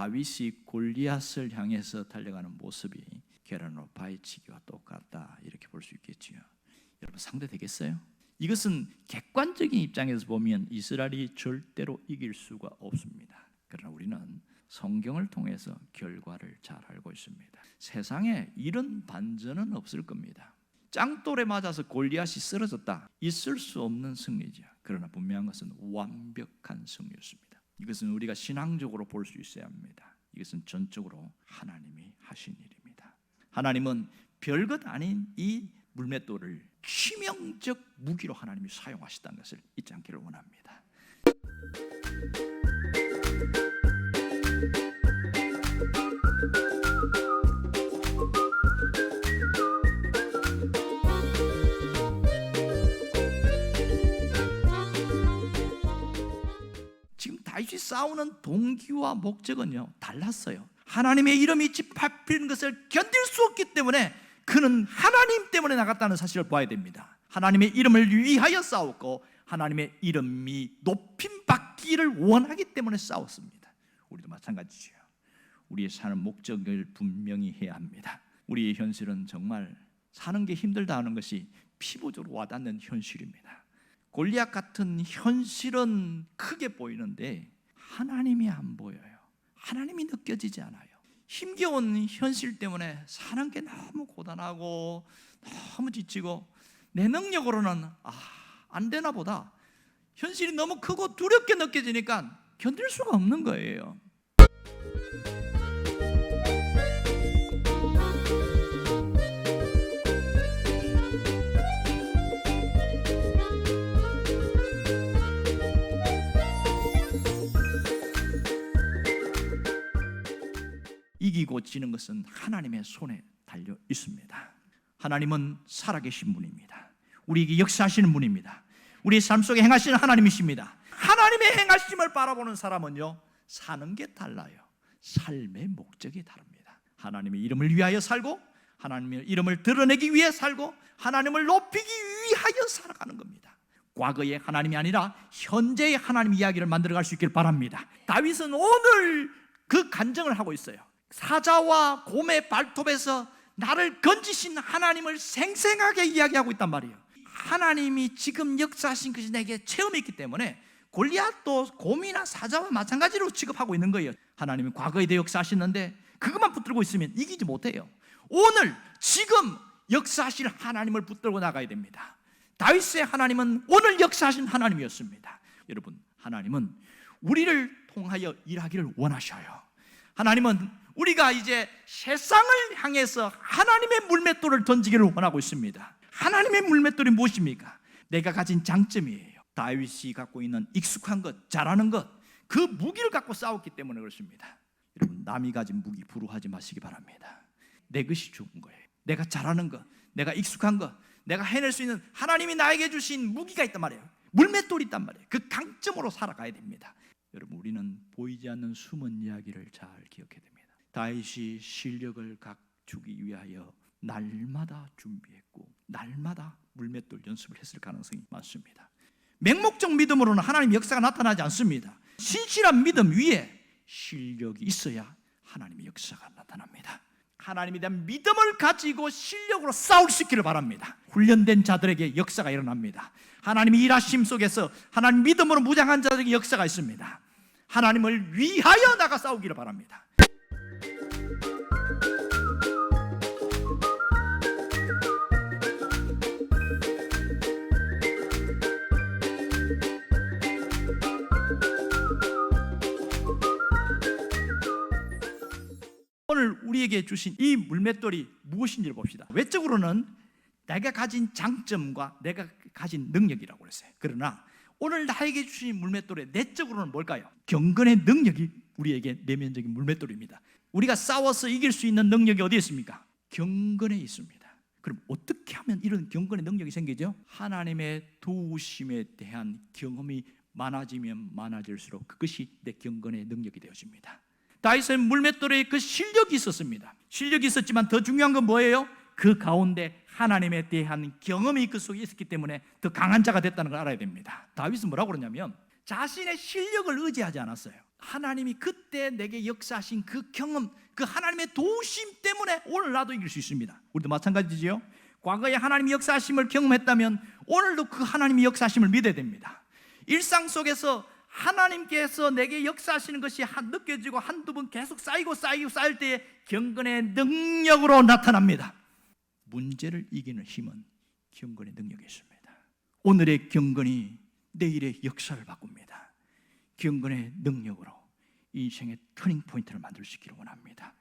다윗이 골리앗을 향해서 달려가는 모습이 계란으로 바위치기와 똑같다, 이렇게 볼 수 있겠지요. 여러분, 상대되겠어요? 이것은 객관적인 입장에서 보면 이스라엘이 절대로 이길 수가 없습니다. 그러나 우리는 성경을 통해서 결과를 잘 알고 있습니다. 세상에 이런 반전은 없을 겁니다. 짱돌에 맞아서 골리앗이 쓰러졌다, 있을 수 없는 승리죠. 그러나 분명한 것은 완벽한 승리였습니다. 이것은 우리가 신앙적으로 볼 수 있어야 합니다. 이것은 전적으로 하나님이 하신 일입니다. 하나님은 별것 아닌 이 물맷돌을 치명적 무기로 하나님이 사용하셨다는 것을 잊지 않기를 원합니다. 지금 다윗이 싸우는 동기와 목적은요 달랐어요. 하나님의 이름이 짓밟히는 것을 견딜 수 없기 때문에 그는 하나님 때문에 나갔다는 사실을 봐야 됩니다. 하나님의 이름을 위하여 싸웠고 하나님의 이름이 높임받기를 원하기 때문에 싸웠습니다. 우리도 마찬가지죠. 우리의 사는 목적을 분명히 해야 합니다. 우리의 현실은 정말 사는 게 힘들다 하는 것이 피부적으로 와닿는 현실입니다. 골리앗 같은 현실은 크게 보이는데 하나님이 안 보여요. 하나님이 느껴지지 않아요. 힘겨운 현실 때문에 사는 게 너무 고단하고 너무 지치고 내 능력으로는 안 되나 보다, 현실이 너무 크고 두렵게 느껴지니까 견딜 수가 없는 거예요. 이기고 지는 것은 하나님의 손에 달려 있습니다. 하나님은 살아계신 분입니다. 우리에게 역사하시는 분입니다. 우리 삶 속에 행하시는 하나님이십니다. 하나님의 행하심을 바라보는 사람은요 사는 게 달라요. 삶의 목적이 다릅니다. 하나님의 이름을 위하여 살고 하나님의 이름을 드러내기 위해 살고 하나님을 높이기 위하여 살아가는 겁니다. 과거의 하나님이 아니라 현재의 하나님 이야기를 만들어갈 수 있길 바랍니다. 다윗은 오늘 그 간증을 하고 있어요. 사자와 곰의 발톱에서 나를 건지신 하나님을 생생하게 이야기하고 있단 말이에요. 하나님이 지금 역사하신 것이 내게 체험이 있기 때문에 골리앗도 곰이나 사자와 마찬가지로 취급하고 있는 거예요. 하나님이 과거에 대해 역사하셨는데 그것만 붙들고 있으면 이기지 못해요. 오늘 지금 역사하실 하나님을 붙들고 나가야 됩니다. 다윗의 하나님은 오늘 역사하신 하나님이었습니다. 여러분, 하나님은 우리를 통하여 일하기를 원하셔요. 하나님은 우리가 이제 세상을 향해서 하나님의 물맷돌을 던지기를 원하고 있습니다. 하나님의 물맷돌이 무엇입니까? 내가 가진 장점이에요. 다윗이 갖고 있는 익숙한 것, 잘하는 것, 그 무기를 갖고 싸웠기 때문에 그렇습니다. 여러분, 남이 가진 무기 부러워하지 마시기 바랍니다. 내 것이 좋은 거예요. 내가 잘하는 것, 내가 익숙한 것, 내가 해낼 수 있는 하나님이 나에게 주신 무기가 있단 말이에요. 물맷돌이 있단 말이에요. 그 강점으로 살아가야 됩니다. 여러분, 우리는 보이지 않는 숨은 이야기를 잘 기억해야 됩니다. 다윗이 실력을 갖추기 위하여 날마다 준비했고 날마다 물맷돌 연습을 했을 가능성이 많습니다. 맹목적 믿음으로는 하나님 역사가 나타나지 않습니다. 신실한 믿음 위에 실력이 있어야 하나님의 역사가 나타납니다. 하나님에 대한 믿음을 가지고 실력으로 싸울 수 있기를 바랍니다. 훈련된 자들에게 역사가 일어납니다. 하나님의 일하심 속에서 하나님 믿음으로 무장한 자들에게 역사가 있습니다. 하나님을 위하여 나가 싸우기를 바랍니다. 오늘 우리에게 주신 이 물맷돌이 무엇인지를 봅시다. 외적으로는 내가 가진 장점과 내가 가진 능력이라고 그랬어요. 그러나 오늘 나에게 주신 물맷돌의 내적으로는 뭘까요? 경건의 능력이 우리에게 내면적인 물맷돌입니다. 우리가 싸워서 이길 수 있는 능력이 어디에 있습니까? 경건에 있습니다. 그럼 어떻게 하면 이런 경건의 능력이 생기죠? 하나님의 도우심에 대한 경험이 많아지면 많아질수록 그것이 내 경건의 능력이 되어집니다. 다윗은 물맷돌에 그 실력이 있었습니다. 실력이 있었지만 더 중요한 건 뭐예요? 그 가운데 하나님에 대한 경험이 그 속에 있었기 때문에 더 강한 자가 됐다는 걸 알아야 됩니다. 다윗은 뭐라고 그러냐면 자신의 실력을 의지하지 않았어요. 하나님이 그때 내게 역사하신 그 경험, 그 하나님의 도우심 때문에 오늘 나도 이길 수 있습니다. 우리도 마찬가지지요. 과거에 하나님이 역사하심을 경험했다면 오늘도 그 하나님이 역사하심을 믿어야 됩니다. 일상 속에서 하나님께서 내게 역사하시는 것이 느껴지고 한두 번 계속 쌓이고 쌓일 때에 경건의 능력으로 나타납니다. 문제를 이기는 힘은 경건의 능력이 있습니다. 오늘의 경건이 내일의 역사를 바꿉니다. 경건의 능력으로 인생의 터닝 포인트를 만들 수 있기를 원합니다.